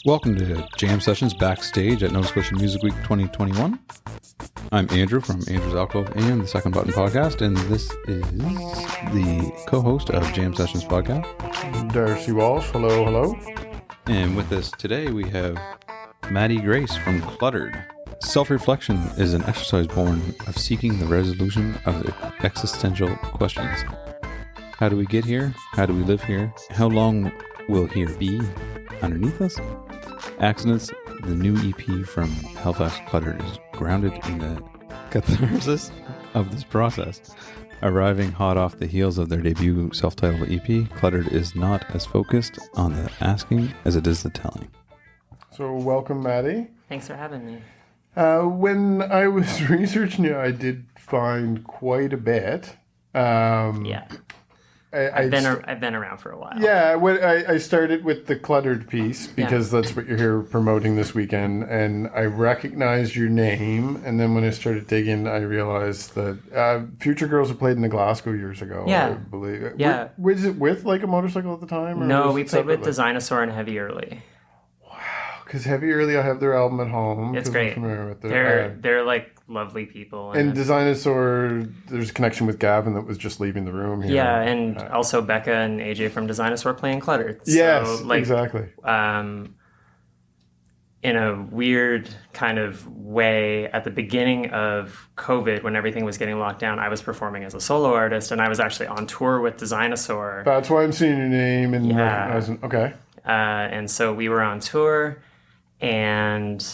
Welcome to Jam Sessions backstage at Nova Scotia Music Week 2021. I'm Andrew from Andrew's Alcove and the Second Button Podcast, and this is the co-host of Jam Sessions podcast, Darcy Walsh. Hello, hello. And with us today we have Matty Grace from Cluttered. Self-reflection is an exercise born of seeking the resolution of existential questions. How do we get here? How do we live here? How long will here be underneath us? Accidents, the new EP from Halifax Cluttered is grounded in the catharsis of this process. Arriving hot off the heels of their debut self-titled EP, Cluttered is not as focused on the asking as it is the telling. So welcome, Matty. Thanks for having me. When I was researching you, I did find quite a bit. Yeah. I've been around for a while. Yeah, I started with the Cluttered piece because that's what you're here promoting this weekend, and I recognized your name, and then when I started digging, I realized that Future Girls had played in the Glasgow years ago, I believe. Yeah. Was it with like a motorcycle at the time? Or no, we played with Designor and Heavy Early. Because Heavy Early, I have their album at home. It's great. I'm familiar with They're like lovely people. And Designor, there's a connection with Gavin that was just leaving the room here. Yeah, and also Becca and AJ from Designor playing Cluttered. Yes, so, like, exactly. In a weird kind of way, at the beginning of COVID, when everything was getting locked down, I was performing as a solo artist, and I was actually on tour with Designor. That's why I'm seeing your name and recognizing. Okay. And so we were on tour. And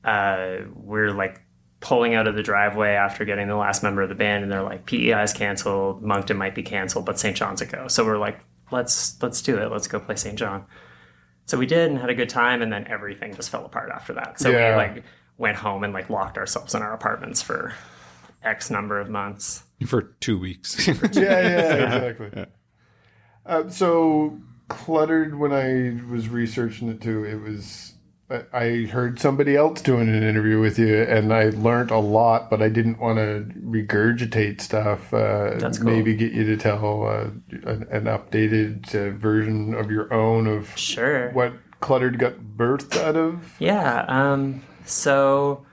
we're like pulling out of the driveway after getting the last member of the band, and they're like, PEI is canceled, Moncton might be canceled, but St. John's a go. So we're like, let's do it. Let's go play St. John. So we did and had a good time, and then everything just fell apart after that. So we like went home and like locked ourselves in our apartments for X number of months. For 2 weeks. Exactly. Yeah. So Cluttered, when I was researching it too, it was... I heard somebody else doing an interview with you, and I learned a lot, but I didn't want to regurgitate stuff. That's cool. Maybe get you to tell an updated version of your own of what Cluttered got birthed out of. Yeah. So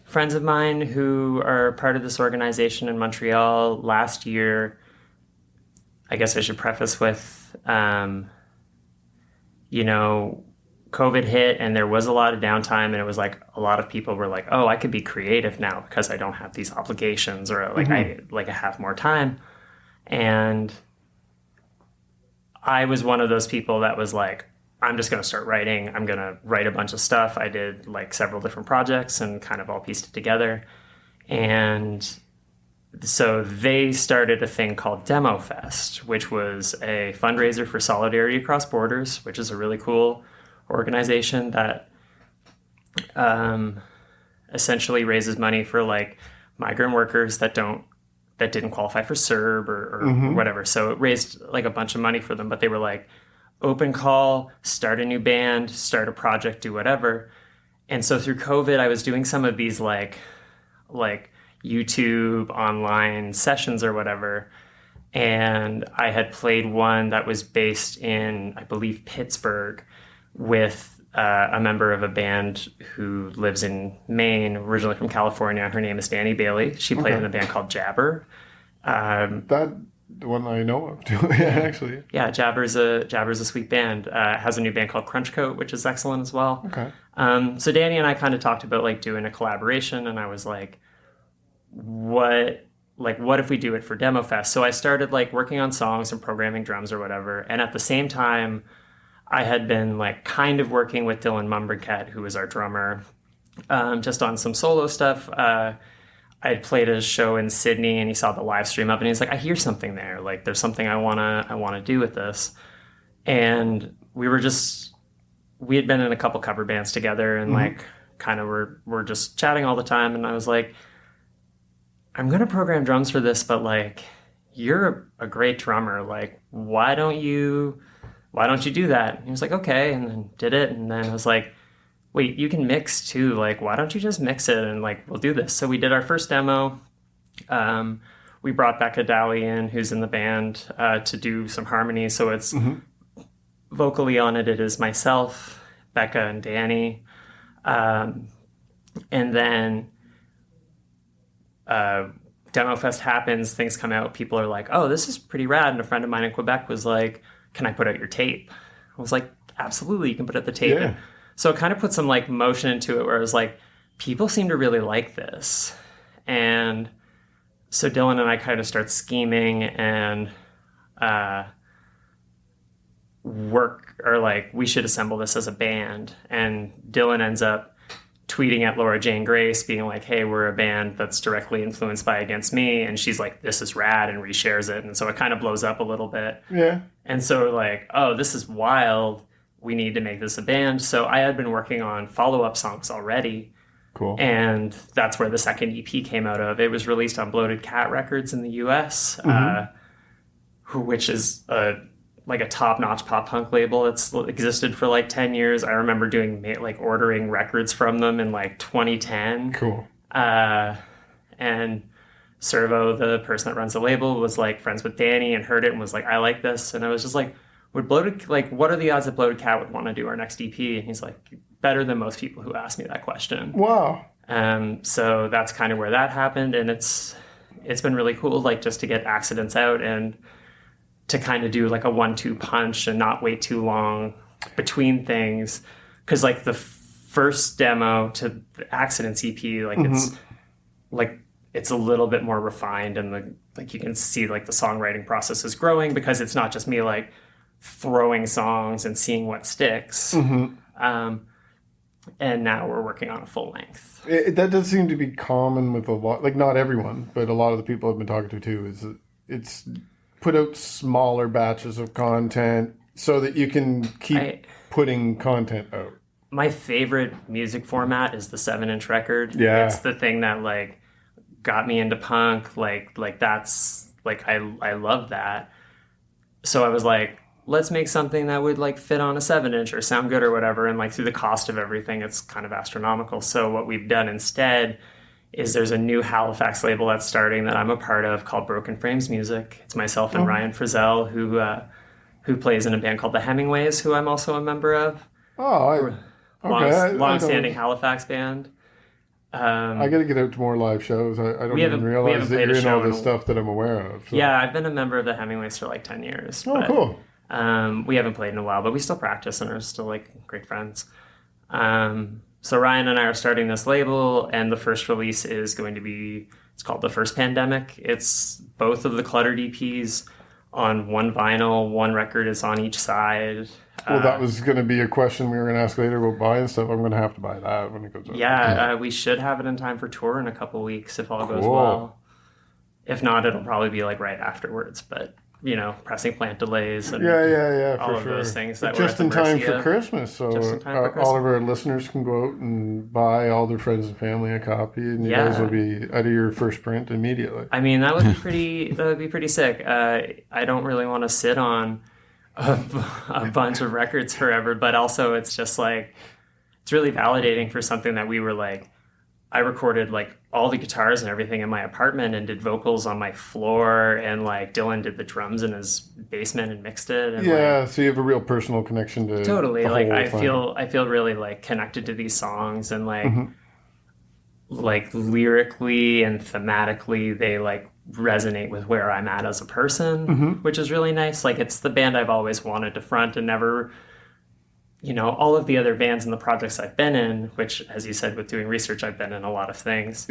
friends of mine who are part of this organization in Montreal last year, I guess I should preface with, COVID hit and there was a lot of downtime, and it was like a lot of people were like, oh, I could be creative now because I don't have these obligations, or like I have more time. And I was one of those people that was like, I'm just going to start writing. I'm going to write a bunch of stuff. I did like several different projects and kind of all pieced it together. And so they started a thing called Demo Fest, which was a fundraiser for Solidarity Across Borders, which is a really cool organization that essentially raises money for like migrant workers that didn't qualify for CERB or whatever. So it raised like a bunch of money for them, but they were like, open call, start a new band, start a project, do whatever. And so through COVID, I was doing some of these like YouTube online sessions or whatever. And I had played one that was based in, I believe, Pittsburgh, with a member of a band who lives in Maine, originally from California. Her name is Danny Bailey. She played in a band called Jabber. That one I know of too, actually. Yeah, Jabber's a sweet band. Has a new band called Crunch Coat, which is excellent as well. Okay. So Danny and I kind of talked about like doing a collaboration, and I was like, what if we do it for Demo Fest? So I started like working on songs and programming drums or whatever, and at the same time, I had been like kind of working with Bloated Kat, who was our drummer, just on some solo stuff. I had played a show in Sydney, and he saw the live stream up, and he's like, I hear something there. Like, there's something I wanna do with this. And we had been in a couple cover bands together, and like kind of we're just chatting all the time. And I was like, I'm gonna program drums for this, but like, you're a great drummer. Like, why don't you do that? And he was like, okay, and then did it. And then I was like, wait, you can mix too. Like, why don't you just mix it and like, we'll do this. So we did our first demo. We brought Becca in, who's in the band, to do some harmonies. So it's vocally on it. It is myself, Becca and Danny. And then Demo Fest happens, things come out, people are like, oh, this is pretty rad. And a friend of mine in Quebec was like, can I put out your tape? I was like, absolutely, you can put out the tape. Yeah. So it kind of put some like motion into it where it was like, people seem to really like this. And so Dylan and I kind of start scheming and we should assemble this as a band. And Dylan ends up tweeting at Laura Jane Grace being like, hey, we're a band that's directly influenced by Against Me. And she's like, this is rad, and reshares it. And so it kind of blows up a little bit. Yeah. And so we're like, oh, this is wild. We need to make this a band. So I had been working on follow-up songs already. Cool. And that's where the second EP came out of. It was released on Bloated Kat Records in the US, which is a top-notch pop-punk label. It's existed for like 10 years. I remember ordering records from them in like 2010. Cool. And Servo, the person that runs the label, was like friends with Danny and heard it and was like, I like this. And I was just like, what are the odds that Bloated Kat would want to do our next EP? And he's like, better than most people who ask me that question. Wow. So that's kind of where that happened. And it's been really cool, like just to get accidents out and to kind of do like a 1-2 punch and not wait too long between things. Cause like the first demo to the Accidents EP, it's a little bit more refined, and you can see like the songwriting process is growing because it's not just me like throwing songs and seeing what sticks. And now we're working on a full length. That does seem to be common with a lot, like not everyone, but a lot of the people I've been talking to too, is it's put out smaller batches of content so that you can keep putting content out. My favorite music format is the 7-inch record. Yeah. It's the thing that like got me into punk. Like that's like, I love that. So I was like, let's make something that would like fit on a 7-inch or sound good or whatever. And like through the cost of everything, it's kind of astronomical. So what we've done instead is there's a new Halifax label that's starting that I'm a part of called Broken Frames Music. It's myself and Ryan Frizzell, who plays in a band called the Hemingways, who I'm also a member of. Long-standing Halifax band. I got to get out to more live shows. I don't even realize that you're in all this stuff that I'm aware of. So. Yeah, I've been a member of the Hemingways for like 10 years. Cool. We haven't played in a while, but we still practice and are still like great friends. So Ryan and I are starting this label, and the first release is going to be, it's called The First Pandemic. It's both of the Cluttered EPs on one vinyl. One record is on each side. Well, that was going to be a question we were going to ask later about buying stuff. I'm going to have to buy that when it goes out. Yeah, we should have it in time for tour in a couple weeks if all goes well. If not, it'll probably be like right afterwards, but you know, pressing plant delays and all of those things that just in time for Christmas. So all of our listeners can go out and buy all their friends and family a copy, and you guys will be out of your first print immediately. I mean, that would be pretty sick. I don't really want to sit on a bunch of records forever, but also it's just like, it's really validating for something that we were like, I recorded like all the guitars and everything in my apartment and did vocals on my floor, and like Dylan did the drums in his basement and mixed it. And so you have a real personal connection to totally the like whole I feel really like connected to these songs, and like like lyrically and thematically they like resonate with where I'm at as a person, which is really nice. Like it's the band I've always wanted to front and never. You know, all of the other bands and the projects I've been in, which, as you said, with doing research, I've been in a lot of things,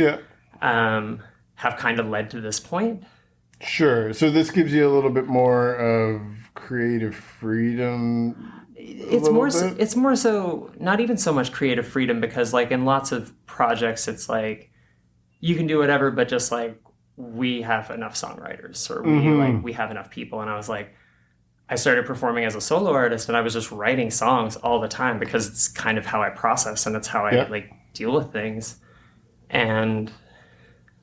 have kind of led to this point. Sure. So this gives you a little bit more of creative freedom. It's more so not even so much creative freedom, because like in lots of projects, it's like you can do whatever, but just like we have enough songwriters or we have enough people. And I was like, I started performing as a solo artist, and I was just writing songs all the time because it's kind of how I process and it's how I like deal with things. And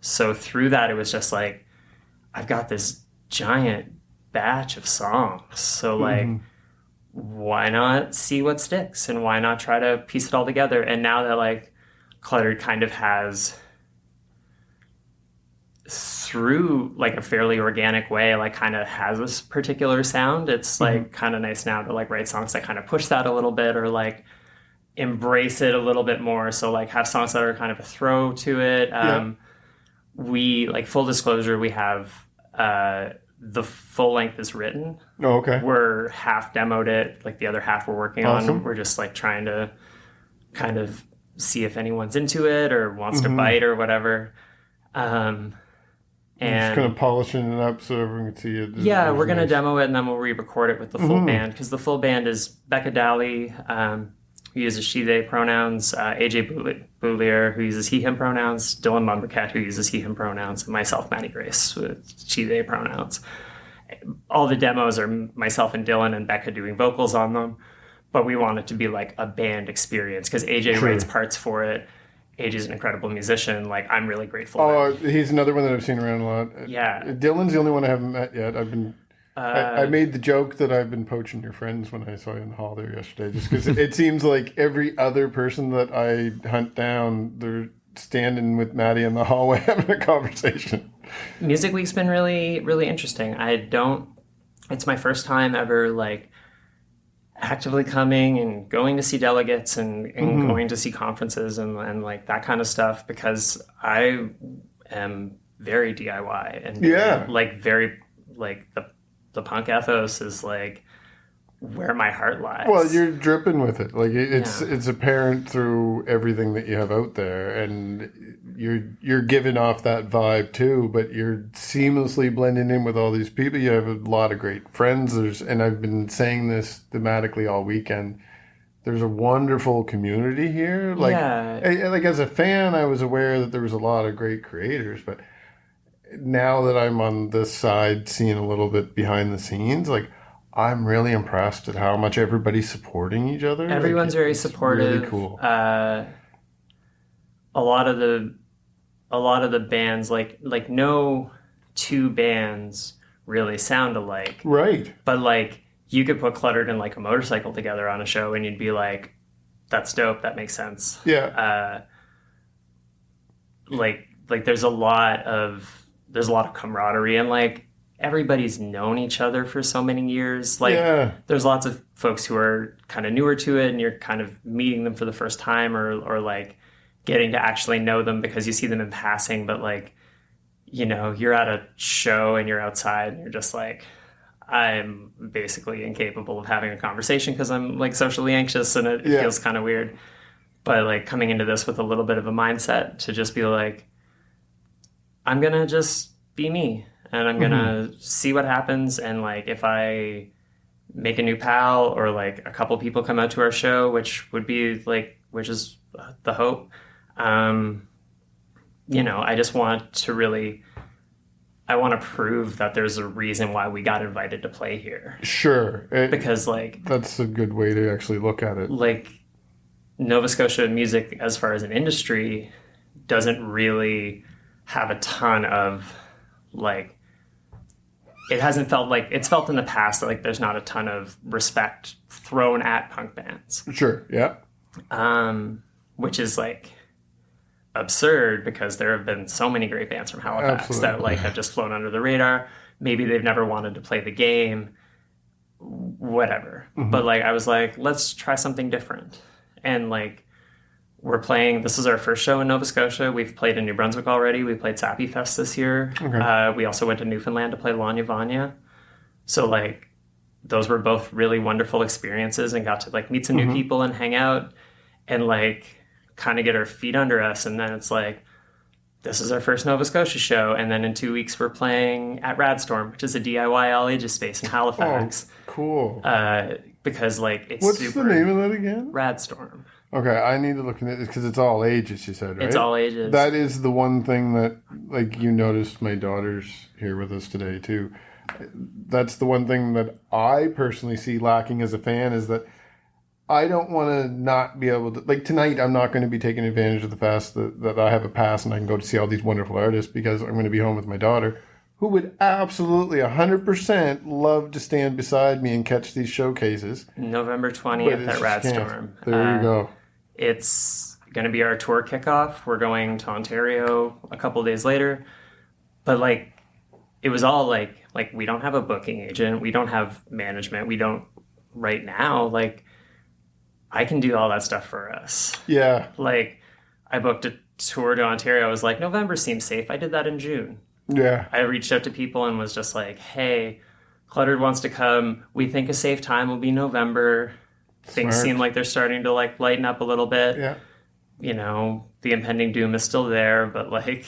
so through that, it was just like, I've got this giant batch of songs. So like, why not see what sticks, and why not try to piece it all together? And now that like Cluttered kind of has, through like a fairly organic way, like kind of has this particular sound, it's like kind of nice now to like write songs that kind of push that a little bit, or like embrace it a little bit more. So like have songs that are kind of a throw to it. We like full disclosure, we have the full length is written. Oh, okay. We're half demoed it, like the other half we're working on. We're just like trying to kind of see if anyone's into it or wants to bite or whatever. And just kind of polishing it up so everyone can see it. Yeah, we're going to demo it and then we'll re-record it with the full band, because the full band is Becca Daly, who uses she, they pronouns, AJ Boulier, who uses he, him pronouns, Dylan Lumbercat, who uses he, him pronouns, and myself, Matty Grace, with she, they pronouns. All the demos are myself and Dylan and Becca doing vocals on them, but we want it to be like a band experience, because AJ writes parts for it. AJ's an incredible musician. Like, I'm really grateful. Oh, he's another one that I've seen around a lot. Yeah. Dylan's the only one I haven't met yet. I made the joke that I've been poaching your friends when I saw you in the hall there yesterday, just because it seems like every other person that I hunt down, they're standing with Matty in the hallway having a conversation. Music Week's been really, really interesting. It's my first time ever, like, actively coming and going to see delegates and going to see conferences and like that kind of stuff, because I am very DIY and very the punk ethos is like where my heart lies. Well, you're dripping with it. Like it's apparent through everything that you have out there, and you're giving off that vibe too, but you're seamlessly blending in with all these people. You have a lot of great friends. And I've been saying this thematically all weekend. There's a wonderful community here. Like as a fan, I was aware that there was a lot of great creators, but now that I'm on this side, seeing a little bit behind the scenes, like, I'm really impressed at how much everybody's supporting each other. Everyone's very supportive. Really cool. A lot of the bands, like no two bands really sound alike. Right. But like you could put Cluttered and like a motorcycle together on a show and you'd be like, that's dope, that makes sense. Yeah. Like there's a lot of camaraderie, and like everybody's known each other for so many years. Like there's lots of folks who are kind of newer to it and you're kind of meeting them for the first time or like getting to actually know them because you see them in passing. But like, you know, you're at a show and you're outside and you're just like, I'm basically incapable of having a conversation because I'm like socially anxious and it feels kind of weird. But like coming into this with a little bit of a mindset to just be like, I'm going to just be me. And I'm going to see what happens. And like, if I make a new pal or like a couple people come out to our show, which is the hope. You know, I just want to I want to prove that there's a reason why we got invited to play here. Sure. Because like, that's a good way to actually look at it. Like Nova Scotia music, as far as an industry, doesn't really have a ton of like, it hasn't felt like it's felt in the past that like there's not a ton of respect thrown at punk bands. Sure. Yeah. Which is like absurd because there have been so many great bands from Halifax that like have just flown under the radar. Maybe they've never wanted to play the game, whatever. But like I was like, let's try something different. And like we're playing, this is our first show in Nova Scotia. We've played in New Brunswick already. We played Sappy Fest this year. Okay. We also went to Newfoundland to play Lanya Vanya. So like those were both really wonderful experiences and got to like meet some new people and hang out and like kind of get our feet under us. And then it's like, this is our first Nova Scotia show. And then in 2 weeks we're playing at Radstorm, which is a DIY all ages space in Halifax. Oh, cool. Because like it's What's the name of that again? Radstorm. Okay, I need to look at it because it's all ages, you said, right? It's all ages. That is the one thing that, like, you noticed my daughter's here with us today, too. That's the one thing that I personally see lacking as a fan is that I don't want to not be able to... Like, tonight, I'm not going to be taking advantage of the fact that I have a pass and I can go to see all these wonderful artists because I'm going to be home with my daughter, who would absolutely 100% love to stand beside me and catch these showcases. November 20th at Radstorm. There you go. It's going to be our tour kickoff. We're going to Ontario a couple of days later. But like, it was all like we don't have a booking agent. We don't have management. We don't right now. Like, I can do all that stuff for us. Yeah. Like, I booked a tour to Ontario. I was like, November seems safe. I did that in June. Yeah. I reached out to people and was just like, hey, Cluttered wants to come. We think a safe time will be November. Things Smart. seem like they're starting to like lighten up a little bit. Yeah. You know, the impending doom is still there, but like...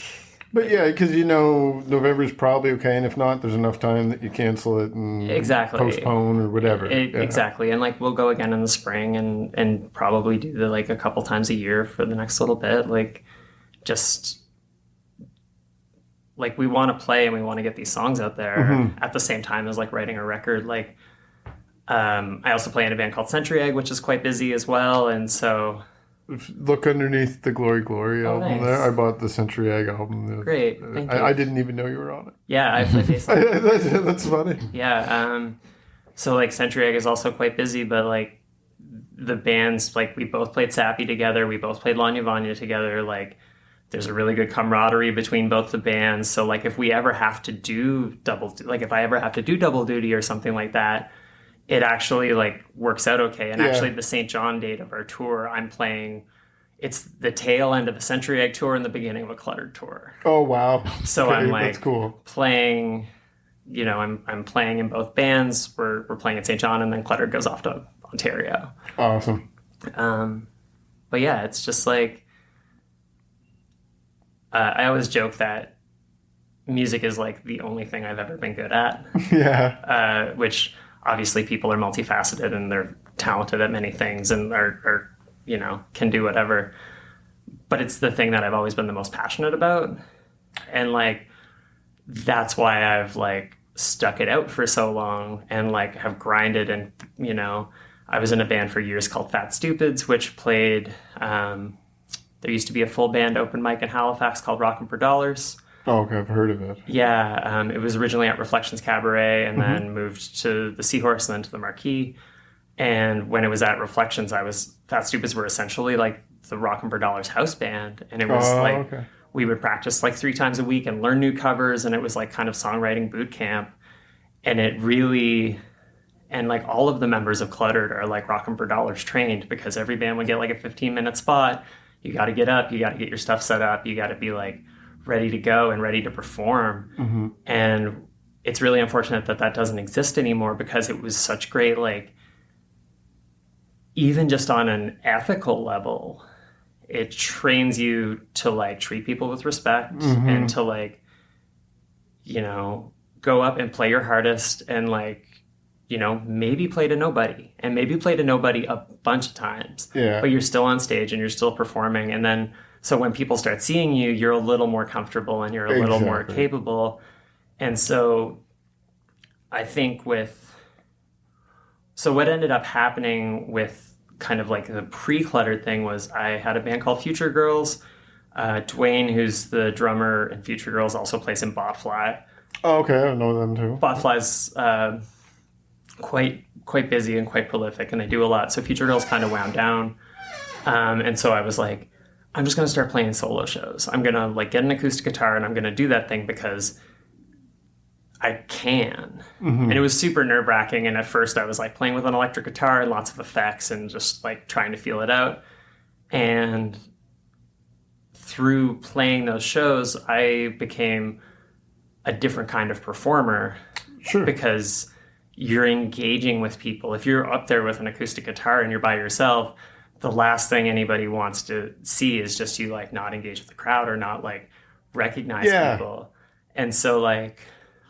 But yeah, because November's probably okay, and if not, there's enough time that you cancel it and Exactly. postpone or whatever. Yeah. Exactly. And like we'll go again in the spring and probably do the like a couple times a year for the next little bit. Like just like we want to play and we want to get these songs out there at the same time as like writing a record. Like I also play in a band called Century Egg, which is quite busy as well. And so Look underneath the Glory album nice. there. I bought the Century Egg album. Great. Thank you. I didn't even know you were on it. Yeah, I play bass. That's funny. Yeah. So like Century Egg is also quite busy, but like the bands, like we both played Sappy together. We both played Lanya Vanya together. Like there's a really good camaraderie between both the bands. So like if we ever have to do if I ever have to do double duty or something like that, it actually like works out okay. And actually the St. John date of our tour, I'm playing, it's the tail end of a Century Egg tour and the beginning of a Cluttered tour. Oh, wow. So Okay, I'm like that's cool. playing, I'm playing in both bands. We're playing at St. John and then Cluttered goes off to Ontario. Awesome. But yeah, it's just like, I always joke that music is like the only thing I've ever been good at. Yeah. Which obviously people are multifaceted and they're talented at many things and are can do whatever. But it's the thing that I've always been the most passionate about. And like, that's why I've like stuck it out for so long and like have grinded. And, I was in a band for years called Fat Stupids, which played, there used to be a full band open mic in Halifax called Rockin' for Dollars. Oh, okay. I've heard of it. Yeah, it was originally at Reflections Cabaret and then moved to the Seahorse and then to the Marquee. And when it was at Reflections, Fat Stupids were essentially like the Rockin' for Dollars house band. And it was we would practice like 3 times a week and learn new covers. And it was like kind of songwriting boot camp. And it really, and like all of the members of Cluttered are like Rockin' for Dollars trained because every band would get like a 15-minute spot. You got to get up, you got to get your stuff set up, you got to be like ready to go and ready to perform. And it's really unfortunate that doesn't exist anymore because it was such great, like, even just on an ethical level, it trains you to like treat people with respect and to like, go up and play your hardest and like, maybe play to nobody and maybe play to nobody a bunch of times, but you're still on stage and you're still performing. And then, so when people start seeing you, you're a little more comfortable and you're a little more capable. And so I think so what ended up happening with kind of like the pre-Cluttered thing was I had a band called Future Girls. Dwayne, who's the drummer in Future Girls, also plays in Botfly. Oh, okay. I know them too. Botfly's quite busy and quite prolific, and they do a lot. So Future Girls kind of wound down. And so I was like, I'm just going to start playing solo shows. I'm going to like get an acoustic guitar and I'm going to do that thing because I can. And it was super nerve-wracking. And at first I was like playing with an electric guitar and lots of effects and just like trying to feel it out. And through playing those shows, I became a different kind of performer. Sure. Because you're engaging with people. If you're up there with an acoustic guitar and you're by yourself, the last thing anybody wants to see is just you like not engage with the crowd or not like recognize people. And so like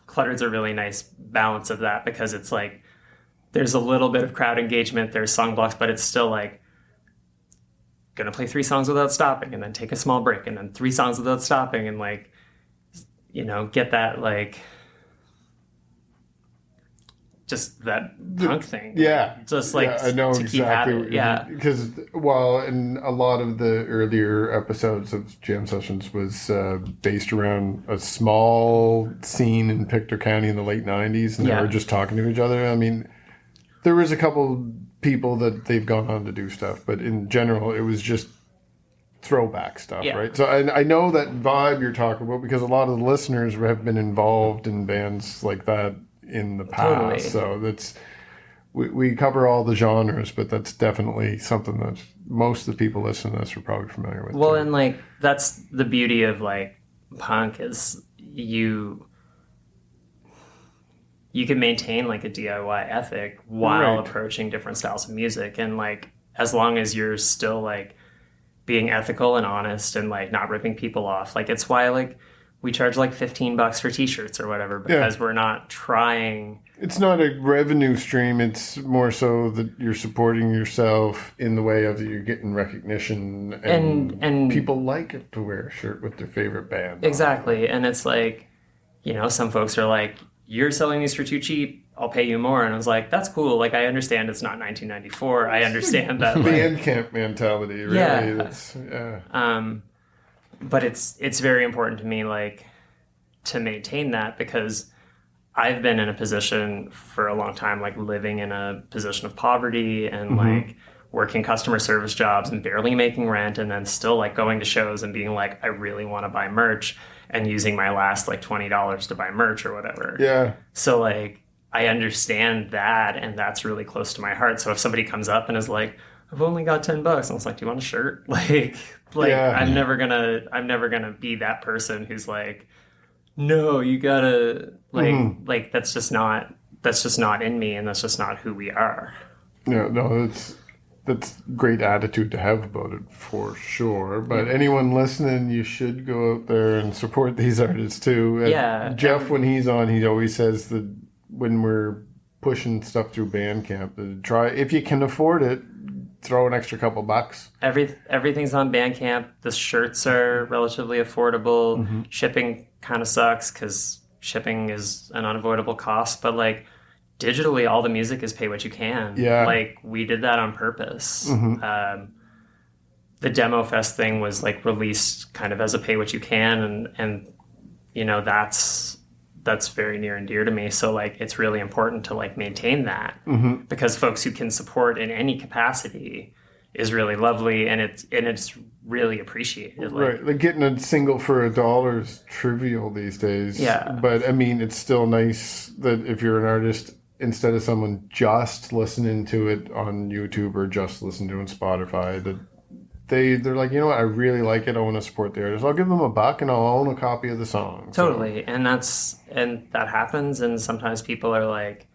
Cluttered's a really nice balance of that because it's like there's a little bit of crowd engagement, there's song blocks, but it's still like gonna play 3 songs without stopping and then take a small break and then 3 songs without stopping and like, get that like just that punk thing. Yeah. Just like I know to exactly keep at it. what you mean. Because, in a lot of the earlier episodes of Jam Sessions was based around a small scene in Pictou County in the late 90s, and they were just talking to each other. I mean, there was a couple people that they've gone on to do stuff, but in general, it was just throwback stuff, right? So I know that vibe you're talking about because a lot of the listeners have been involved in bands like that in the past. Totally. So that's we cover all the genres, but that's definitely something that most of the people listening to this are probably familiar with. Well, too. and like that's the beauty of like punk is you can maintain like a DIY ethic while Right. approaching different styles of music, and like as long as you're still like being ethical and honest and like not ripping people off. Like it's why like we charge like $15 for t-shirts or whatever, because we're not trying. It's not a revenue stream. It's more so that you're supporting yourself in the way of you're getting recognition, and people like it to wear a shirt with their favorite band. Exactly. And it's like, you know, some folks are like, you're selling these for too cheap, I'll pay you more. And I was like, that's cool. Like, I understand it's not 1994. I understand that. Like, Bandcamp mentality, really. Yeah. That's, yeah. But it's very important to me, like, to maintain that, because I've been in a position for a long time, like living in a position of poverty and like working customer service jobs and barely making rent, and then still like going to shows and being like, I really want to buy merch, and using my last like $20 to buy merch or whatever. Yeah. So like, I understand that, and that's really close to my heart. So if somebody comes up and is like, I've only got $10, and I was like, do you want a shirt? Like Yeah. I'm never gonna be that person who's like, no, you gotta like that's just not in me, and that's just not who we are. Yeah, no, that's great attitude to have about it for sure. But anyone listening, you should go out there and support these artists too. And Yeah. Jeff, when he's on, he always says that when we're pushing stuff through Bandcamp, to try, if you can afford it, throw an extra couple bucks. Everything's on Bandcamp. The shirts are relatively affordable. Shipping kind of sucks because shipping is an unavoidable cost, but like digitally, all the music is pay what you can. Yeah. Like we did that on purpose. The Demo Fest thing was like released kind of as a pay what you can, and you know that's very near and dear to me. So like it's really important to like maintain that, because folks who can support in any capacity is really lovely, and it's really appreciated. Like, Right, like getting a single for $1 is trivial these days. Yeah. But I mean, it's still nice that if you're an artist, instead of someone just listening to it on YouTube or just listening to it on Spotify, that they're like, you know what, I really like it, I want to support the artist. I'll give them $1 and I'll own a copy of the song. Totally. And that happens, and sometimes people are like,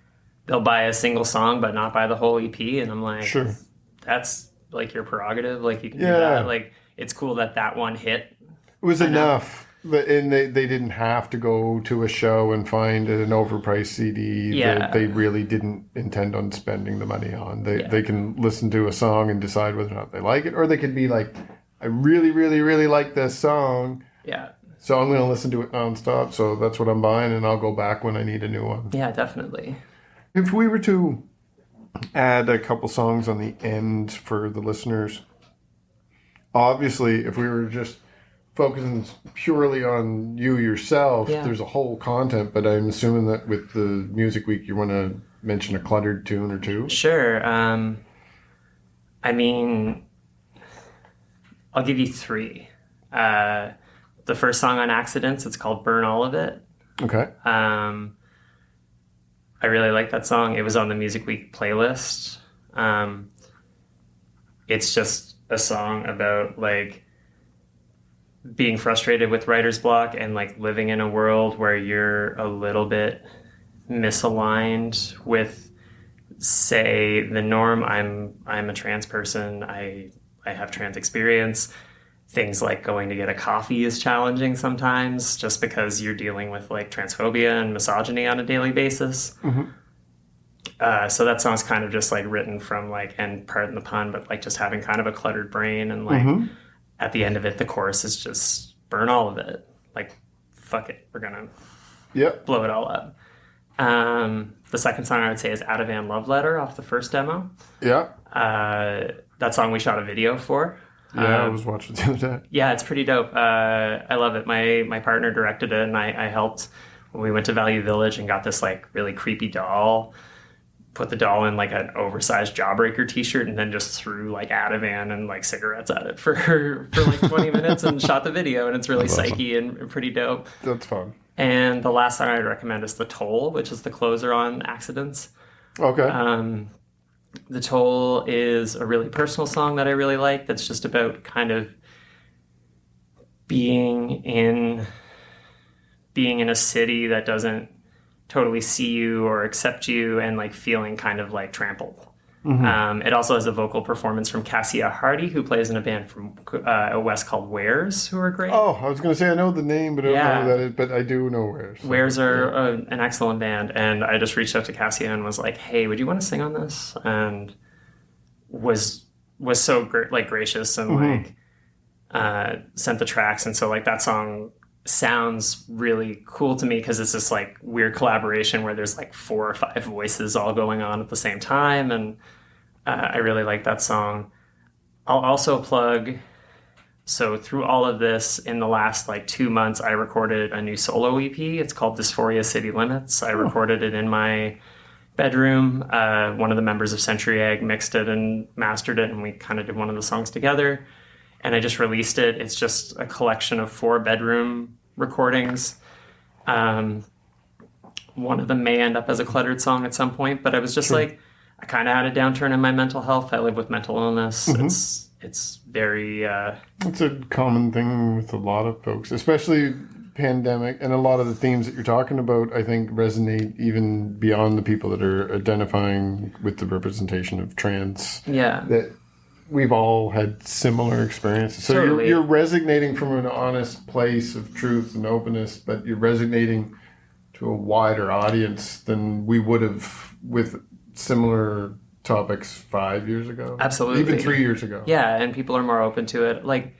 they'll buy a single song but not buy the whole EP, and I'm like, Sure. That's like your prerogative, like you can do Yeah. that. Like it's cool that one hit. It was enough. And they didn't have to go to a show and find an overpriced CD that they really didn't intend on spending the money on. They can listen to a song and decide whether or not they like it, or they could be like, I really, really, really like this song. Yeah. So I'm going to listen to it nonstop. So that's what I'm buying, and I'll go back when I need a new one. Yeah, definitely. If we were to add a couple songs on the end for the listeners, obviously, if we were just focusing purely on you yourself, there's a whole content, but I'm assuming that with the Music Week, you want to mention a Cluttered tune or two? Sure. I mean, I'll give you 3. The first song on Accidents, it's called Burn All of It. Okay. I really like that song. It was on the Music Week playlist. It's just a song about like being frustrated with writer's block and like living in a world where you're a little bit misaligned with, say, the norm. I'm a trans person. I have trans experience. Things like going to get a coffee is challenging sometimes, just because you're dealing with like transphobia and misogyny on a daily basis. So that song's kind of just like written from like, and pardon the pun, but like just having kind of a cluttered brain, and like at the end of it, the chorus is just burn all of it. Like, fuck it, we're gonna blow it all up. The second song I would say is Out of Van Love Letter off the first demo. Yeah. That song we shot a video for. Yeah, I was watching the other day. Yeah, it's pretty dope. I love it. My partner directed it, and I helped when we went to Value Village and got this like really creepy doll. Put the doll in like an oversized Jawbreaker t-shirt, and then just threw like Ativan and like cigarettes at it for like 20 minutes and shot the video, and it's really psyche and pretty dope. That's fun. And the last song I'd recommend is The Toll, which is the closer on Accidents. Okay. The Toll is a really personal song that I really like. That's just about kind of being in a city that doesn't totally see you or accept you, and like feeling kind of like trampled. It also has a vocal performance from Cassia Hardy, who plays in a band from West called Wares, who are great. Oh, I was going to say I know the name, but I don't know who that is. But I do know Where. So, Wares are an excellent band, and I just reached out to Cassia and was like, "Hey, would you want to sing on this?" And was so gracious, and sent the tracks, and so like that song sounds really cool to me because it's this like weird collaboration where there's like 4 or 5 voices all going on at the same time, and I really like that song. I'll also plug, so through all of this, in the last like 2 months, I recorded a new solo EP. It's called Dysphoria City Limits. I recorded it in my bedroom. One of the members of Century Egg mixed it and mastered it, and we kind of did one of the songs together. And I just released it. It's just a collection of 4 bedroom recordings. One of them may end up as a Cluttered song at some point, but I was just like, I kind of had a downturn in my mental health. I live with mental illness. It's very... It's a common thing with a lot of folks, especially pandemic, and a lot of the themes that you're talking about, I think, resonate even beyond the people that are identifying with the representation of trans. Yeah. That we've all had similar experiences. So Totally. you're resonating from an honest place of truth and openness, but you're resonating to a wider audience than we would have with similar topics 5 years ago. Absolutely. Even 3 years ago. Yeah, and people are more open to it. Like,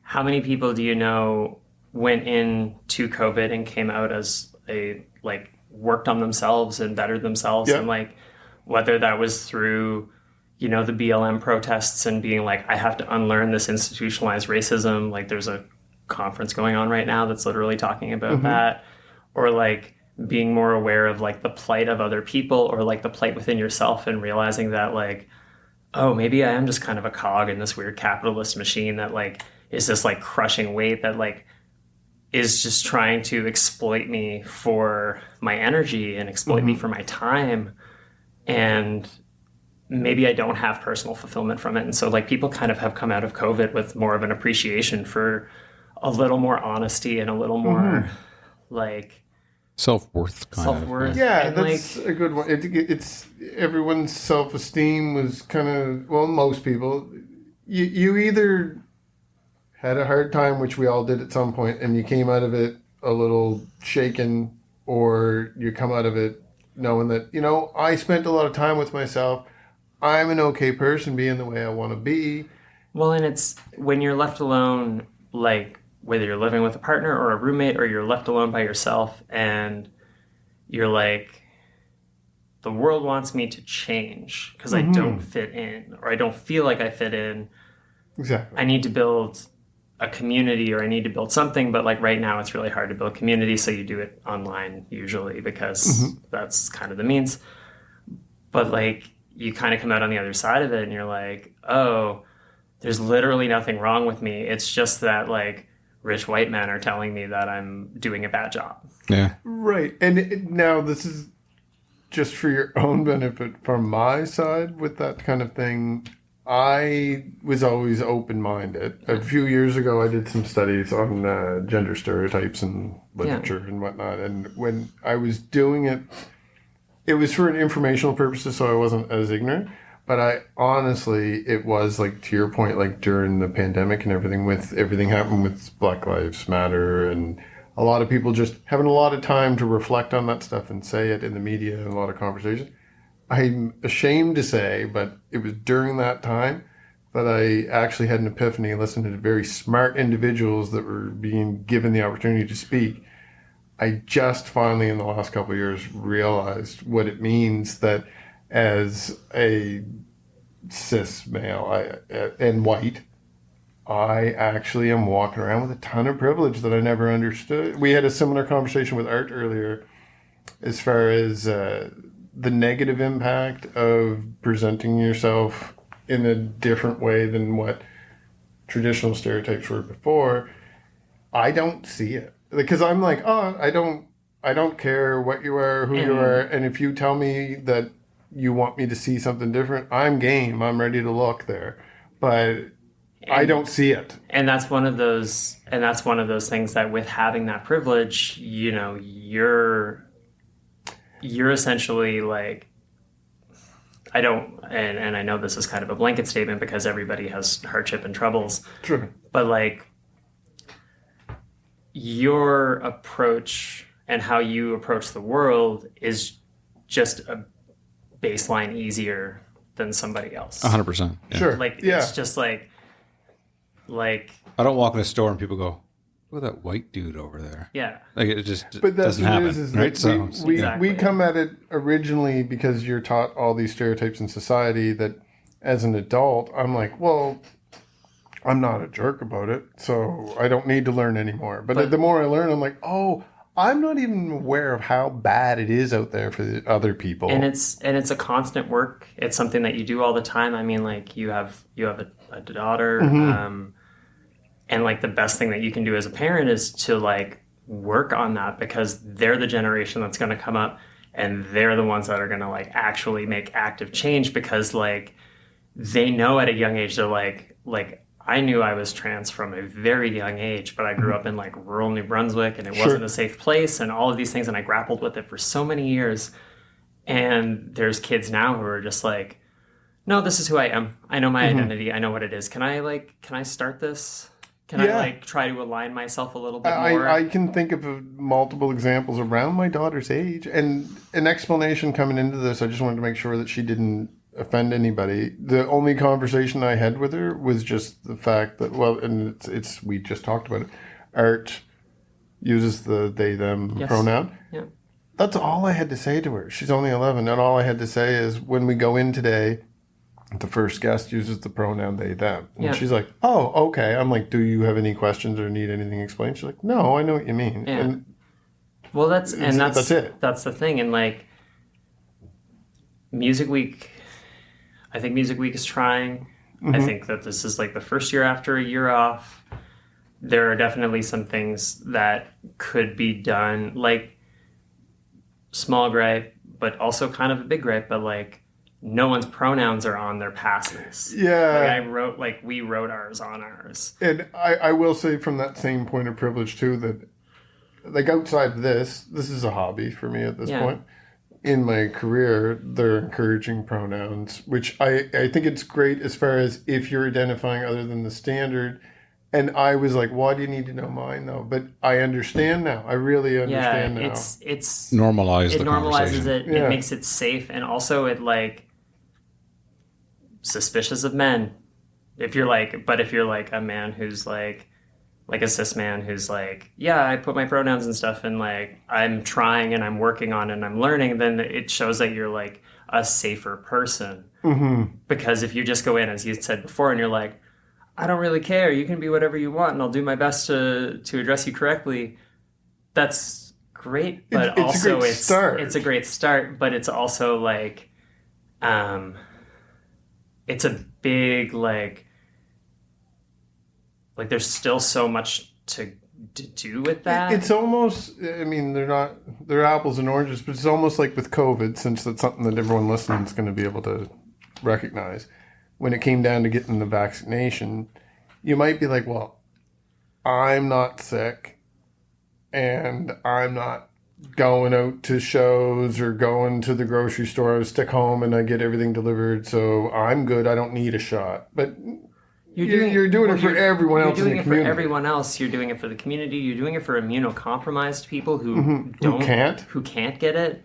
how many people do you know went into COVID and came out as worked on themselves and bettered themselves? Yep. And like, whether that was through, the BLM protests and being like, I have to unlearn this institutionalized racism. Like, there's a conference going on right now that's literally talking about that. Or like being more aware of like the plight of other people, or like the plight within yourself, and realizing that like, oh, maybe I am just kind of a cog in this weird capitalist machine that like is this like crushing weight that like is just trying to exploit me for my energy and exploit me for my time. And maybe I don't have personal fulfillment from it. And so like people kind of have come out of COVID with more of an appreciation for a little more honesty and a little more like self-worth self-worth. Yeah, and that's a good one. It's everyone's self-esteem was kind of, well, most people, you either had a hard time, which we all did at some point, and you came out of it a little shaken, or you come out of it knowing that, I spent a lot of time with myself. I'm an okay person being the way I want to be. Well, and it's when you're left alone, like whether you're living with a partner or a roommate, or you're left alone by yourself, and you're like, the world wants me to change because I don't fit in, or I don't feel like I fit in. Exactly. I need to build a community, or I need to build something, but like right now it's really hard to build community, so you do it online usually because that's kind of the means. But like you kind of come out on the other side of it and you're like, oh, there's literally nothing wrong with me. It's just that like rich white men are telling me that I'm doing a bad job. Yeah. Right. And now this is just for your own benefit from my side with that kind of thing. I was always open-minded. A few years ago, I did some studies on gender stereotypes and literature and whatnot. And when I was doing it, it was for an informational purposes, so I wasn't as ignorant. But I honestly, it was like, to your point, like during the pandemic and everything, with everything happened with Black Lives Matter, and a lot of people just having a lot of time to reflect on that stuff and say it in the media and a lot of conversation. I'm ashamed to say, but it was during that time that I actually had an epiphany, listening to very smart individuals that were being given the opportunity to speak. I just finally, in the last couple of years, realized what it means that as a cis male and white, I actually am walking around with a ton of privilege that I never understood. We had a similar conversation with Art earlier as far as the negative impact of presenting yourself in a different way than what traditional stereotypes were before. I don't see it because I'm like, oh, I don't care what you are, who you are, and if you tell me that you want me to see something different, I'm game. I'm ready to look there. But I don't see it. And that's one of those things that with having that privilege, you know, you're essentially like, and I know this is kind of a blanket statement because everybody has hardship and troubles. Sure. But like your approach and how you approach the world is just a baseline easier than somebody else. 100%. Yeah. Sure. Like, it's just like, I don't walk in a store and people go, look at that white dude over there. yeah. Like it just But that's doesn't what happen. it is right? that we Exactly. come at it originally because you're taught all these stereotypes in society that as an adult, I'm like, well, I'm not a jerk about it, so I don't need to learn anymore. But the more I learn, I'm like, oh, I'm not even aware of how bad it is out there for the other people. And it's a constant work. It's something that you do all the time. I mean, like you have a daughter, and like the best thing that you can do as a parent is to like work on that, because they're the generation that's going to come up, and they're the ones that are going to like actually make active change, because like they know at a young age, they're like I knew I was trans from a very young age, but I grew up in like rural New Brunswick, and it wasn't a safe place, and all of these things, and I grappled with it for so many years. And there's kids now who are just like, no, this is who I am. I know my identity. I know what it is. Can I start this? Can I like try to align myself a little bit more? I can think of multiple examples around my daughter's age, and an explanation coming into this. I just wanted to make sure that she didn't offend anybody. The only conversation I had with her was just the fact that, well, and it's we just talked about it. Art uses the they them pronoun. Yeah. That's all I had to say to her. She's only 11, and all I had to say is, when we go in today, the first guest uses the pronoun they them. And she's like, oh, okay. I'm like, do you have any questions or need anything explained? She's like, no, I know what you mean. Yeah. And well, that's it. That's the thing. And like Music Week, I think Music Week is trying. I think that this is like the first year after a year off. There are definitely some things that could be done, like small gripe, but also kind of a big gripe, but like no one's pronouns are on their passes. Yeah. We wrote ours on ours. And I will say, from that same point of privilege too, that like outside this is a hobby for me at this point. In my career, they're encouraging pronouns, which I think it's great as far as if you're identifying other than the standard. And I was like, why do you need to know mine though? But I understand now. I really understand now. It's normalized. It normalizes it. Yeah. It makes it safe, and also it like suspicious of men. If you're like a man who's like a cis man who's like, yeah, I put my pronouns and stuff, and like I'm trying and I'm working on it and I'm learning, then it shows that you're like a safer person. Because if you just go in, as you said before, and you're like, I don't really care, you can be whatever you want and I'll do my best to address you correctly, that's great. But it's a great start, but it's also like it's a big like there's still so much to do with that. It's almost, I mean, they're apples and oranges, but it's almost like with COVID, since that's something that everyone listening is going to be able to recognize. When it came down to getting the vaccination, you might be like, well, I'm not sick and I'm not going out to shows or going to the grocery store. I stick home and I get everything delivered, so I'm good. I don't need a shot. But you're doing it for everyone else in the community. You're doing it for everyone else. You're doing it for the community. You're doing it for immunocompromised people who can't get it.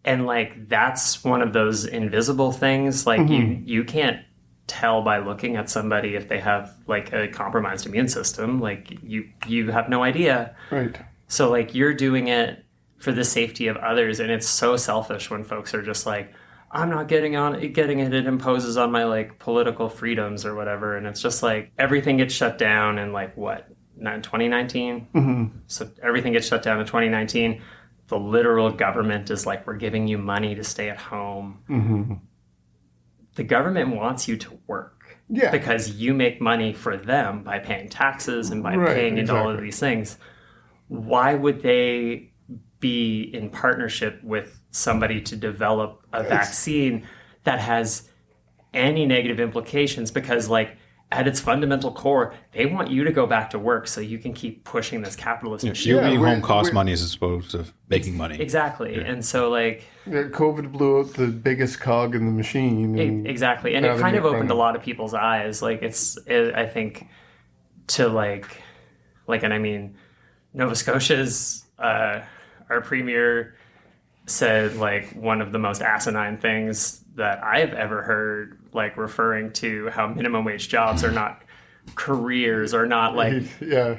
And like that's one of those invisible things. Like you can't tell by looking at somebody if they have like a compromised immune system. Like you have no idea. Right. So like you're doing it for the safety of others, and it's so selfish when folks are just like, I'm not getting it. It imposes on my like political freedoms or whatever. And it's just like everything gets shut down in like what, 2019? So everything gets shut down in 2019. The literal government is like, we're giving you money to stay at home. The government wants you to work because you make money for them by paying taxes and by paying into all of these things. Why would they be in partnership with somebody to develop a vaccine that has any negative implications, because like at its fundamental core, they want you to go back to work so you can keep pushing this capitalist machine. You being home costs money as opposed to making money. Exactly. Yeah. And so like... COVID blew out the biggest cog in the machine. Exactly. And it kind of opened a lot of people's eyes. Like I think to like, and I mean, Nova Scotia's, our premier said like one of the most asinine things that I've ever heard, like referring to how minimum wage jobs are not careers, or not like... Yeah.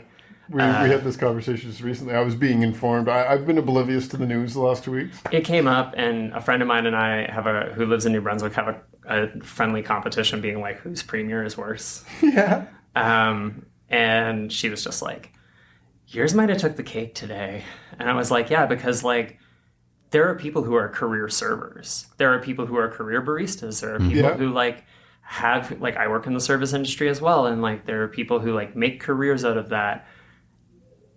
We had this conversation just recently. I was being informed. I've been oblivious to the news the last 2 weeks. It came up, and a friend of mine and I who lives in New Brunswick, have a friendly competition being like, whose premier is worse? Yeah. And she was just like, yours might have took the cake today. And I was like, yeah, because like, there are people who are career servers. There are people who are career baristas. There are people who like have, like, I work in the service industry as well. And like, there are people who like make careers out of that.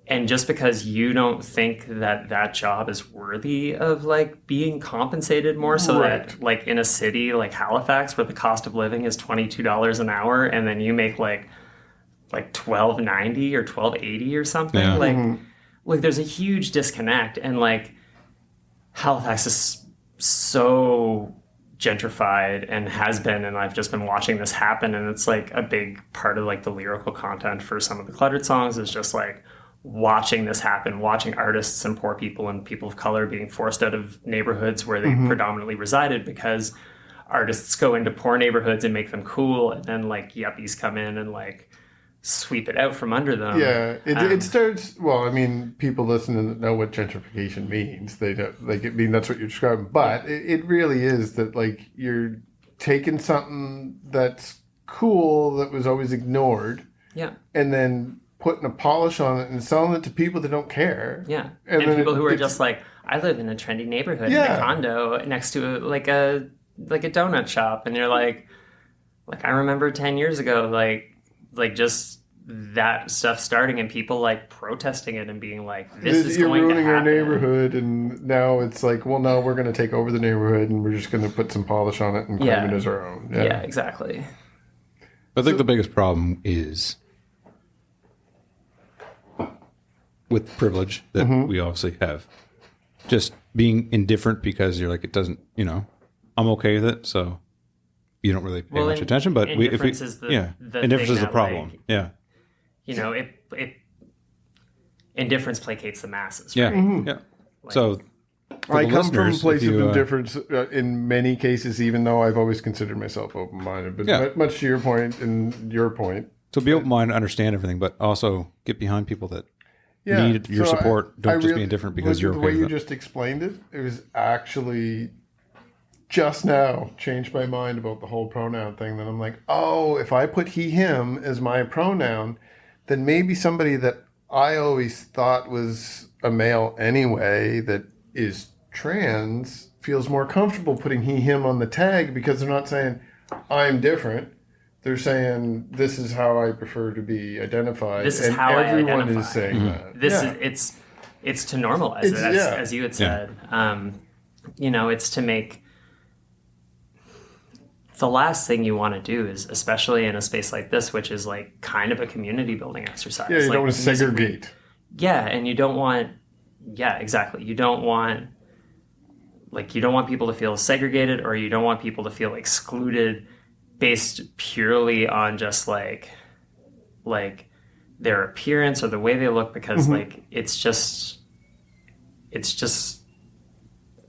And just because you don't think that that job is worthy of like being compensated more, so that like in a city like Halifax, where the cost of living is $22 an hour, and then you make like $12.90 or $12.80 or something, like there's a huge disconnect. And like, Halifax is so gentrified and has been, and I've just been watching this happen, and it's like a big part of like the lyrical content for some of the Cluttered songs is just like watching this happen, watching artists and poor people and people of color being forced out of neighborhoods where they predominantly resided, because artists go into poor neighborhoods and make them cool, and then like yuppies come in and like sweep it out from under them. Yeah, it starts... Well, I mean, people listening know what gentrification means. They don't, like, I mean, that's what you're describing. But it really is that, like, you're taking something that's cool that was always ignored. Yeah. And then putting a polish on it and selling it to people that don't care. Yeah. And people who are just like, I live in a trendy neighborhood in a condo next to like a donut shop. And you're like I remember 10 years ago, like just that stuff starting and people like protesting it and being like, this is going to happen. You're ruining our neighborhood, and now it's like, well, no, we're going to take over the neighborhood and we're just going to put some polish on it and claim it as our own. Yeah, exactly. I think the biggest problem is with privilege that we obviously have. Just being indifferent because you're like, it doesn't, I'm okay with it, so you don't really pay much attention. But indifference is the problem. Like, indifference placates the masses. Right? Yeah, yeah. Like, so I come from a place of indifference in many cases, even though I've always considered myself open-minded. But much to your point and your point. So be open-minded, understand everything, but also get behind people that need your support. Don't just be indifferent because you're okay with it. The way you just explained it, it was actually just now changed my mind about the whole pronoun thing. That I'm like, oh, if I put he, him as my pronoun, then maybe somebody that I always thought was a male anyway, that is trans, feels more comfortable putting he, him on the tag, because they're not saying I'm different. They're saying this is how I prefer to be identified. This is how I identify. Everyone is saying that. It's to normalize it, as you had said. It's to make... The last thing you want to do is, especially in a space like this, which is like kind of a community building exercise. Yeah, you don't want to segregate. Yeah, and you don't want... Yeah, exactly. You don't want people to feel segregated, or you don't want people to feel excluded based purely on just like their appearance or the way they look, because like it's just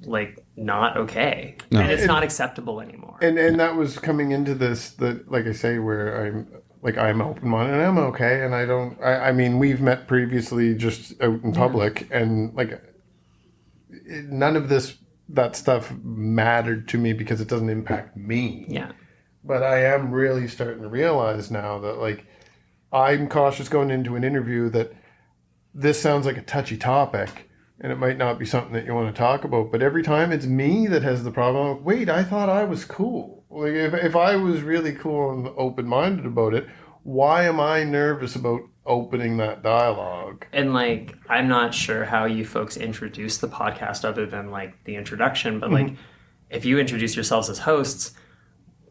like not okay. No. And it's not acceptable anymore. And that was coming into this, that, like I say, where I'm open-minded and I'm okay, and I mean, we've met previously just out in public, and like none of that stuff mattered to me because it doesn't impact me. Yeah. But I am really starting to realize now that, like, I'm cautious going into an interview that this sounds like a touchy topic and it might not be something that you want to talk about. But every time it's me that has the problem, I'm like, wait, I thought I was cool. Like, if I was really cool and open-minded about it, why am I nervous about opening that dialogue. And like, I'm not sure how you folks introduce the podcast other than like the introduction, but like, if you introduce yourselves as hosts,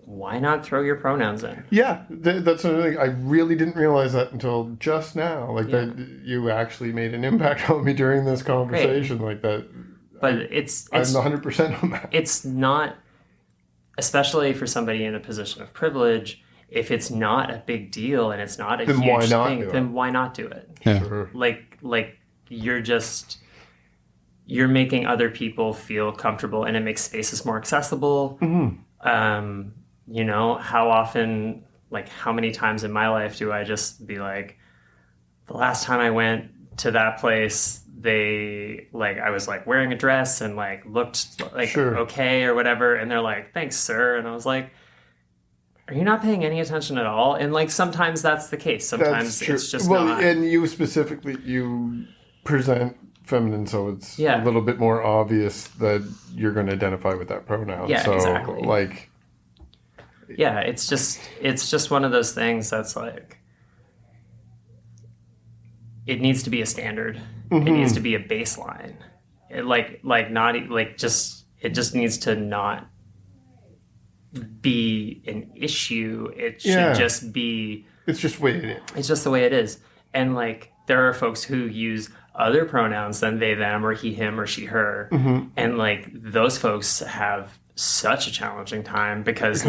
why not throw your pronouns in? Yeah, that's another thing. I really didn't realize that until just now. Like that, you actually made an impact on me during this conversation. Like that. But I'm 100% on that. It's not, especially for somebody in a position of privilege. If it's not a big deal and it's not a huge thing, then why not do it? Yeah. Sure. Like you're making other people feel comfortable, and it makes spaces more accessible. You know, how often, like how many times in my life do I just be like, the last time I went to that place, I was like wearing a dress and like looked like okay or whatever, and they're like, thanks sir, and I was like, are you not paying any attention at all? And like sometimes that's the case. Sometimes it's just not. And you specifically, you present feminine, so it's a little bit more obvious that you're going to identify with that pronoun. Yeah, so, exactly. Like, yeah, it's just one of those things that's like, it needs to be a standard. It needs to be a baseline. It just needs to not be an issue. It should just be. It's just the way it is. It's just the way it is. And like, there are folks who use other pronouns than they, them, or he, him, or she, her, and like those folks have such a challenging time because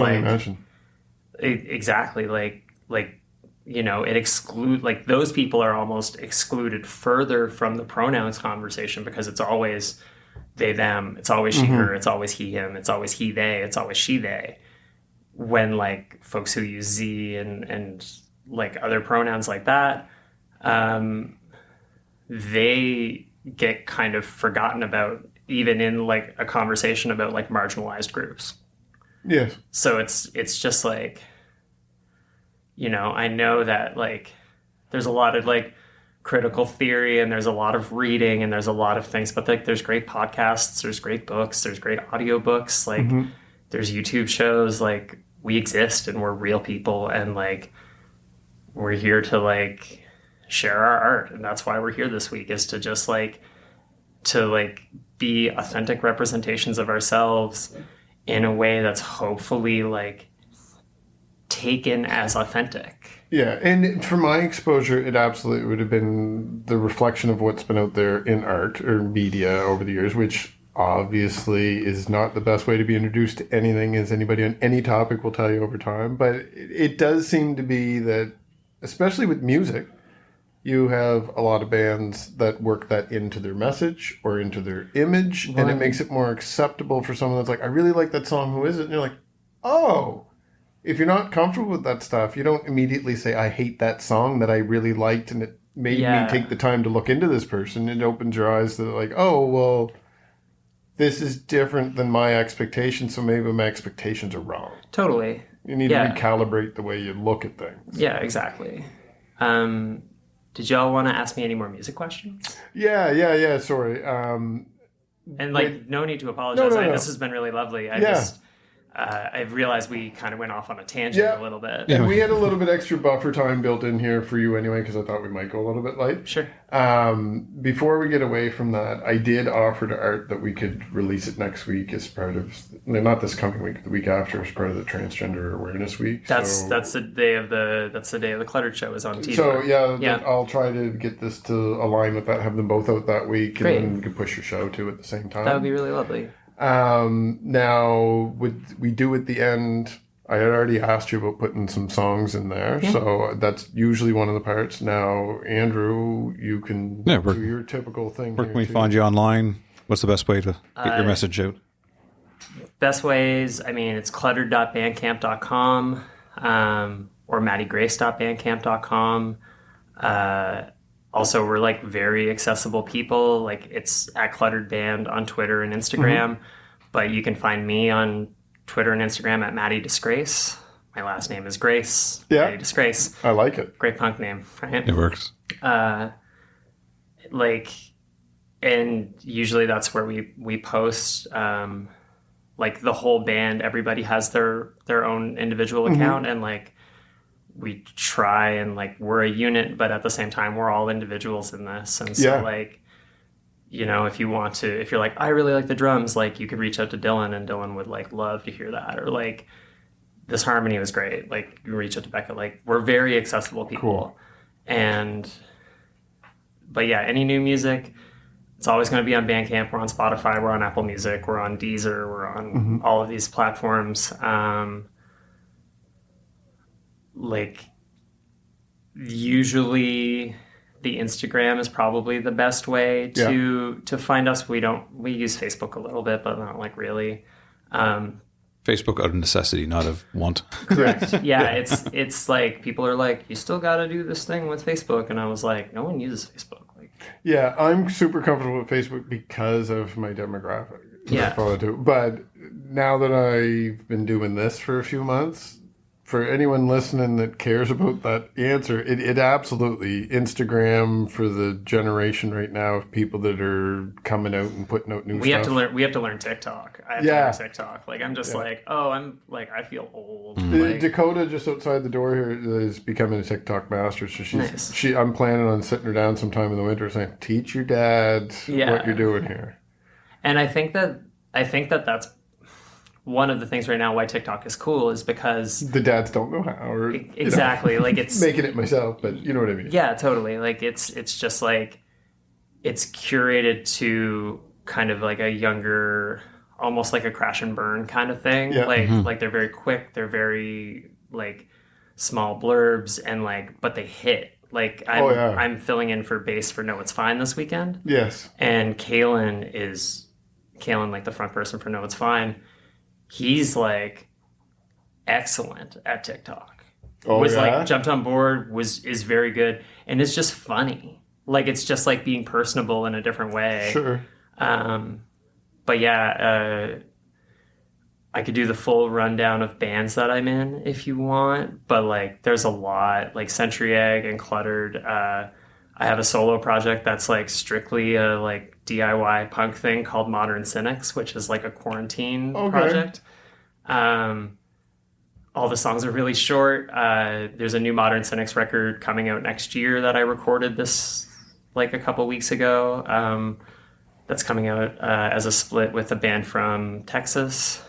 exactly you know, those people are almost excluded further from the pronouns conversation because it's always they, them, it's always she, her, it's always he, him, it's always he, they, it's always she, they. When like folks who use Z and like other pronouns like that, they get kind of forgotten about even in like a conversation about like marginalized groups. Yes. So it's just like, you know, I know that like there's a lot of like critical theory and there's a lot of reading and there's a lot of things, but like there's great podcasts, there's great books, there's great audiobooks, like there's YouTube shows, like we exist and we're real people and like we're here to like share our art, and that's why we're here this week, is to just like be authentic representations of ourselves in a way that's hopefully like taken as authentic. Yeah, and for my exposure, it absolutely would have been the reflection of what's been out there in art or media over the years, which obviously is not the best way to be introduced to anything, as anybody on any topic will tell you over time. But it does seem to be that, especially with music, you have a lot of bands that work that into their message or into their image, and it makes it more acceptable for someone that's like, I really like that song, who is it? And you're like, oh. If you're not comfortable with that stuff, you don't immediately say, I hate that song that I really liked and it made me take the time to look into this person. It opens your eyes to like, oh, well, this is different than my expectations, so maybe my expectations are wrong. Totally. You need to recalibrate the way you look at things. Yeah, exactly. Did y'all want to ask me any more music questions? Yeah, sorry. And like, no need to apologize. No. This has been really lovely. I've realized we kind of went off on a tangent a little bit. And we had a little bit extra buffer time built in here for you anyway, because I thought we might go a little bit light. Sure. Before we get away from that, I did offer to Art that we could release it next week as part of, not this coming week, the week after, as part of the Transgender Awareness Week. That's the day of the Cluttered show is on TV. So I'll try to get this to align with that, have them both out that week, Great. And then we can push your show too at the same time. That would be really lovely. Now, would we do at the end, I had already asked you about putting some songs in there, so that's usually one of the parts. Now, Andrew, you can do your typical thing. Where can we find you online? What's the best way to get your message out? Best ways, I mean, it's cluttered.bandcamp.com or mattygrace.bandcamp.com. Also, we're like very accessible people. Like, it's at Cluttered Band on Twitter and Instagram, but you can find me on Twitter and Instagram at Matty Disgrace. My last name is Grace. Yeah. Matty Disgrace. I like it. Great punk name, right? It works. And usually that's where we post, like the whole band, everybody has their own individual account, and like we try and like we're a unit, but at the same time we're all individuals in this. And so like, you know, if you're like, I really like the drums, like you could reach out to Dylan and Dylan would like love to hear that. Or like, this harmony was great. Like you reach out to Becca, like we're very accessible people. Cool. But yeah, any new music, it's always going to be on Bandcamp. We're on Spotify. We're on Apple Music. We're on Deezer. We're on all of these platforms. Like usually the Instagram is probably the best way to find us. We use Facebook a little bit, but not like really. Facebook out of necessity, not of want. Correct. Yeah, it's like people are like, you still got to do this thing with Facebook, and I was like, no one uses Facebook. Like, yeah, I'm super comfortable with Facebook because of my demographic. Yeah. But now that I've been doing this for a few months, for anyone listening that cares about that answer, it absolutely Instagram for the generation right now of people that are coming out and putting out new stuff. We have to learn TikTok. I have to learn TikTok. Like I'm just like, I'm like I feel old. Like, Dakota just outside the door here is becoming a TikTok master. So I'm planning on sitting her down sometime in the winter saying, teach your dad what you're doing here. And I think that that's one of the things right now why TikTok is cool is because the dads don't know how. Or, exactly. You know, like it's making it myself, but you know what I mean. Yeah, totally. Like it's just like it's curated to kind of like a younger, almost like a crash and burn kind of thing. Yeah. Like they're very quick, they're very like small blurbs and like but they hit. Like I'm filling in for bass for No It's Fine this weekend. Yes. And Kalen, like the front person for No It's Fine. He's like excellent at TikTok. Like jumped on board, is very good, and it's just funny. Like it's just like being personable in a different way. Sure. But yeah, I could do the full rundown of bands that I'm in if you want. But like, there's a lot, like Century Egg and Cluttered. I have a solo project that's like strictly a like DIY punk thing called Modern Cynics, which is like a quarantine project. All the songs are really short. There's a new Modern Cynics record coming out next year that I recorded this like a couple weeks ago. That's coming out as a split with a band from Texas.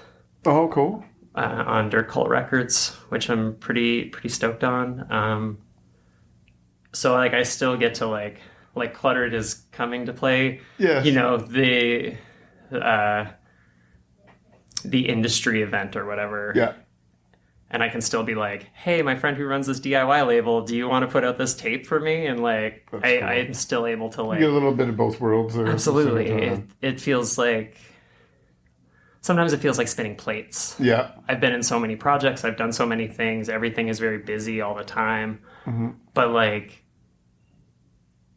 Oh, cool. On Dirt Cult Records, which I'm pretty stoked on. So like I still get to like Cluttered is coming to play. Yes. You know, the industry event or whatever. Yeah. And I can still be like, hey, my friend who runs this DIY label, do you want to put out this tape for me? And like cool. I'm still able to like you get a little bit of both worlds there. Absolutely. It feels like sometimes it feels like spinning plates. Yeah. I've been in so many projects, I've done so many things, everything is very busy all the time. Mm-hmm. But like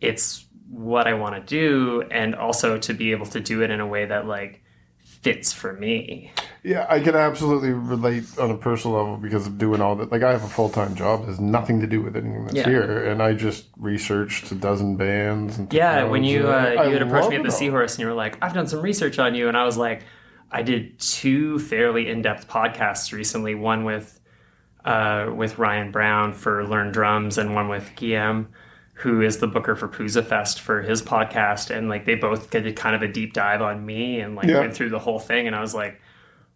it's what I want to do, and also to be able to do it in a way that like fits for me. Yeah, I can absolutely relate on a personal level because of doing all that. Like I have a full-time job that has nothing to do with anything that's here, and I just researched a dozen bands. And when you had approached me at the Seahorse and you were like, I've done some research on you, and I was like, I did 2 fairly in-depth podcasts recently, one with Ryan Brown for Learn Drums and one with Guillaume, who is the booker for Pooza Fest for his podcast. And like they both did kind of a deep dive on me and like went through the whole thing. And I was like,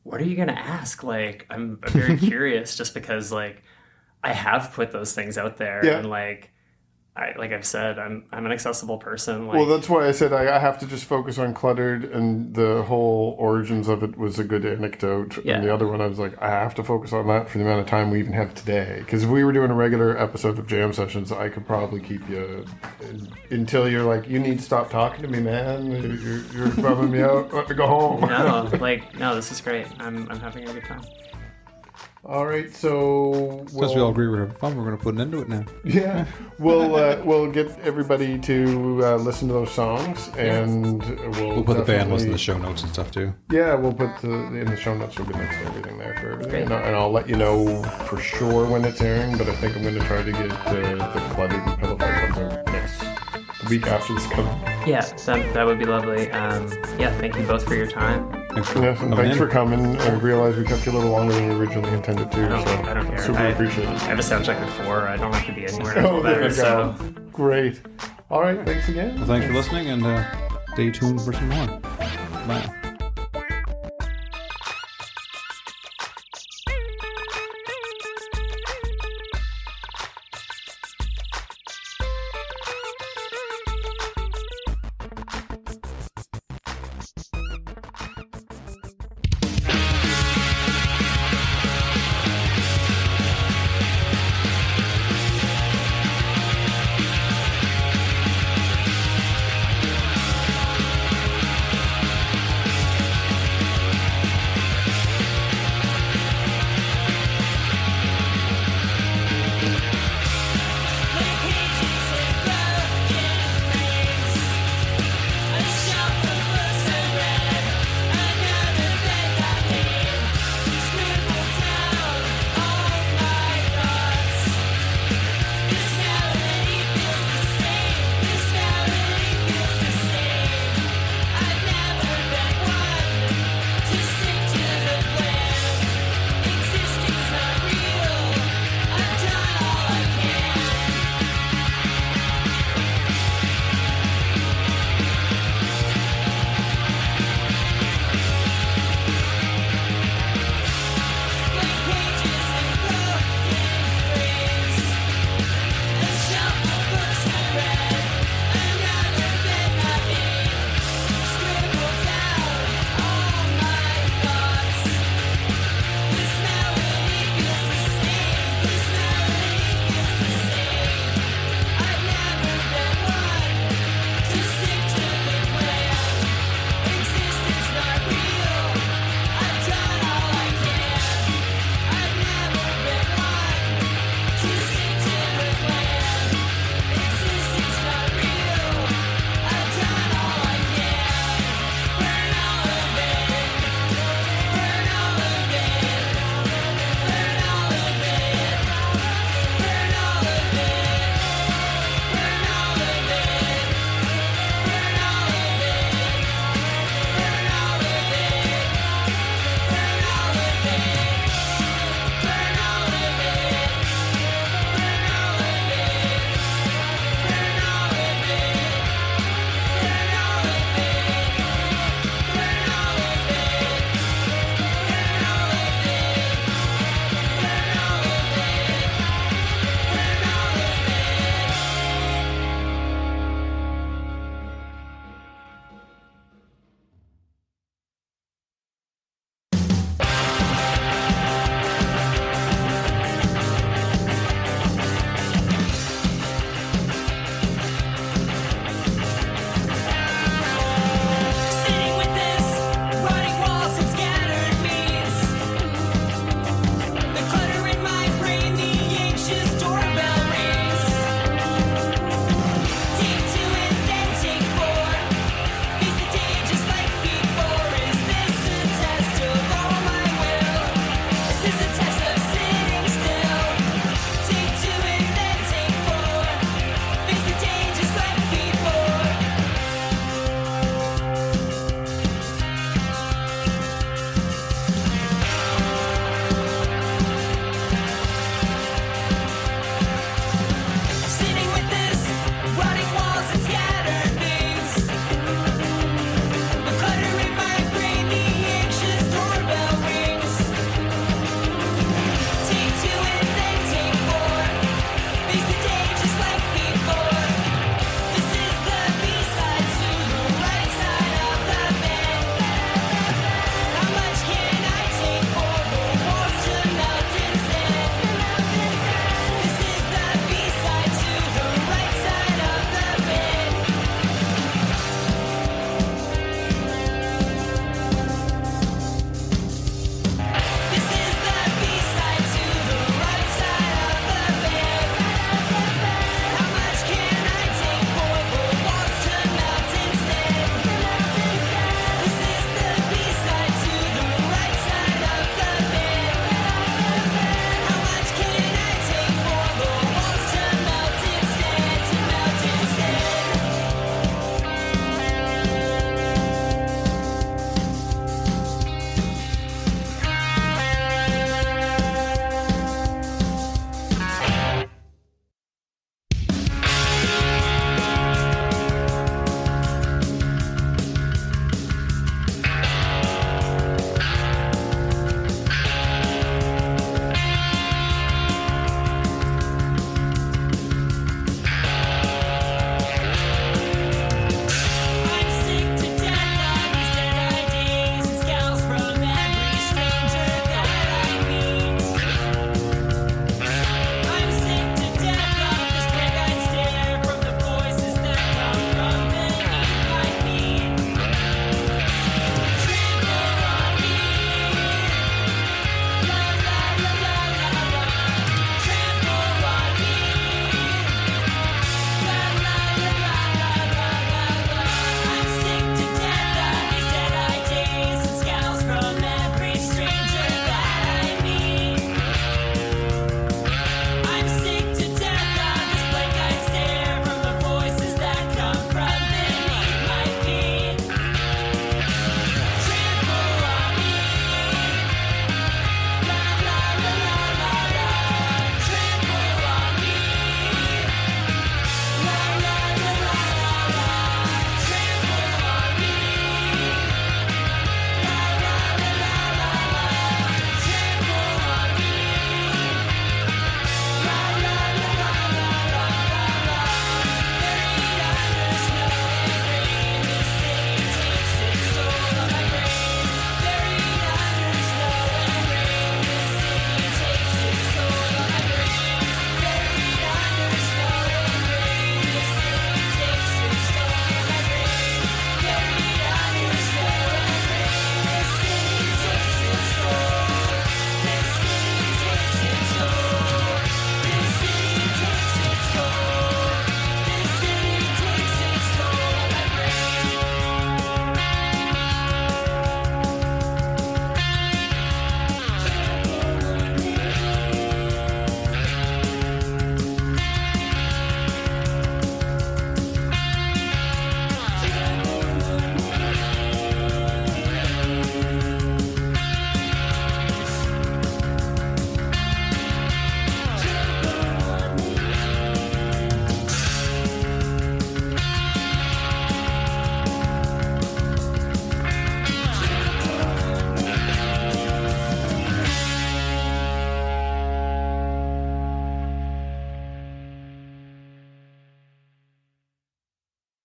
what are you going to ask? Like, I'm very curious just because like I have put those things out there and like, I've said, I'm an accessible person. Like, well, that's why I said I have to just focus on Cluttered, and the whole origins of it was a good anecdote. Yeah. And the other one, I was like, I have to focus on that for the amount of time we even have today. Because if we were doing a regular episode of Jam Sessions, I could probably keep you until you're like, you need to stop talking to me, man. You're bumming me out. Let me go home. No, this is great. I'm having a good time. All right, so since we all agree we're having fun, we're going to put an end to it now. Yeah, we'll get everybody to listen to those songs, and we'll put the band list in the show notes and stuff too. Yeah, we'll put in the show notes. We'll get links to everything there for everything, and I'll let you know for sure when it's airing. But I think I'm going to try to get the Cluttered and Pillow Fight ones out the week after this coming. Yeah, that would be lovely. Yeah, thank you both for your time. Yes, and thanks for coming. I realize we kept you a little longer than we originally intended to. I don't care. Super appreciate it. I have a sound check at 4. I don't have to be anywhere. Oh, there you so. go. Great. All right, thanks again. Well, thanks for listening, and stay tuned for some more. Bye.